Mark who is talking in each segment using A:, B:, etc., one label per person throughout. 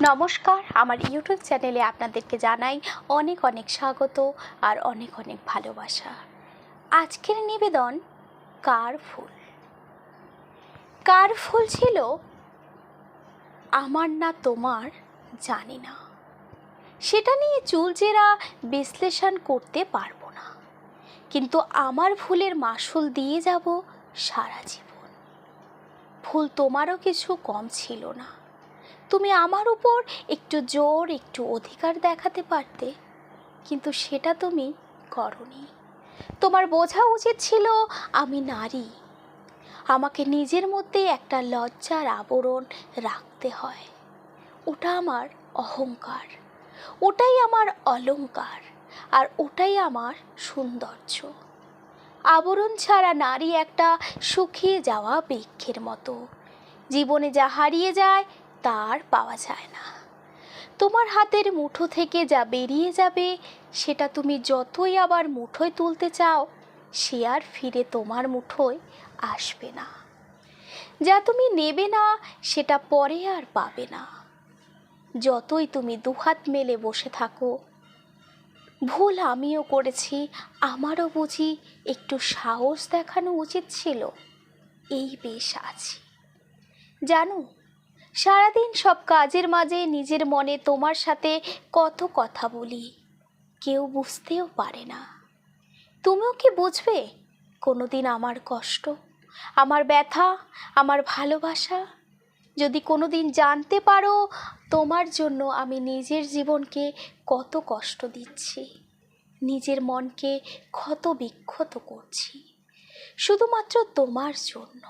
A: নমস্কার, আমার ইউটিউব চ্যানেলে আপনাদেরকে জানাই অনেক অনেক স্বাগত আর অনেক অনেক ভালোবাসা। আজকের নিবেদন কার ফুল। কার ফুল ছিল আমার না তোমার জানি না, সেটা নিয়ে চুলচেরা বিশ্লেষণ করতে পারবো না, কিন্তু আমার ফুলের মাসুল দিয়ে যাব সারা জীবন। ফুল তোমারও কিছু কম ছিল না, তুমি আমার উপর একটু জোর একটু অধিকার দেখাতে পারতে, কিন্তু সেটা তুমি করনি। তোমার বোঝা উচিত ছিল আমি নারী, আমাকে নিজের মধ্যে একটা লজ্জার আবরণ রাখতে হয়। ওটা আমার অহংকার, ওটাই আমার অলংকার, আর ওটাই আমার সৌন্দর্য। আবরণ ছাড়া নারী একটা শুকিয়ে যাওয়া বৃক্ষের মতো, জীবনে যা হারিয়ে যায় তার পাওয়া যায় না। তোমার হাতের মুঠো থেকে যা বেরিয়ে যাবে সেটা তুমি যতই আবার মুঠোয় তুলতে চাও, সে আর ফিরে তোমার মুঠোয় আসবে না। যা তুমি নেবে না সেটা পরে আর পাবে না। যতই তুমি দুহাত মেলে বসে থাকো, ভুল আমিও করেছি, আমারও বুঝি একটু সাহস দেখানো উচিত ছিল। এই বেশ আছি। জানো, সারাদিন সব কাজের মাঝে নিজের মনে তোমার সাথে কত কথা বলি, কেউ বুঝতেও পারে না। তুমিও কি বুঝবে কোনোদিন আমার কষ্ট, আমার ব্যথা, আমার ভালোবাসা? যদি কোনোদিন জানতে পারো তোমার জন্য আমি নিজের জীবনকে কত কষ্ট দিচ্ছি, নিজের মনকে ক্ষত বিক্ষত করছি শুধুমাত্র তোমার জন্য।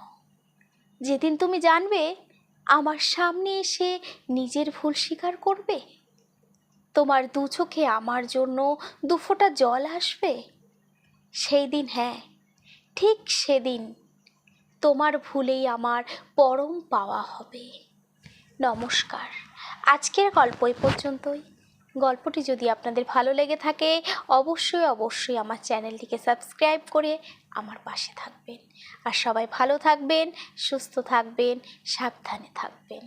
A: যেদিন তুমি জানবে আমার সামনে এসে নিজের ভুল স্বীকার করবে, তোমার দু চোখে আমার জন্য দুফোঁটা জল আসবে, সেই দিন, হ্যাঁ ঠিক সেদিন তোমার ভুলেই আমার পরম পাওয়া হবে। নমস্কার, আজকের গল্প এই পর্যন্তই। গল্পটি যদি আপনাদের ভালো লেগে থাকে অবশ্যই আমার চ্যানেলটিকে সাবস্ক্রাইব করে আমার পাশে থাকবেন। আর সবাই ভালো থাকবেন, সুস্থ থাকবেন, সাবধানে থাকবেন।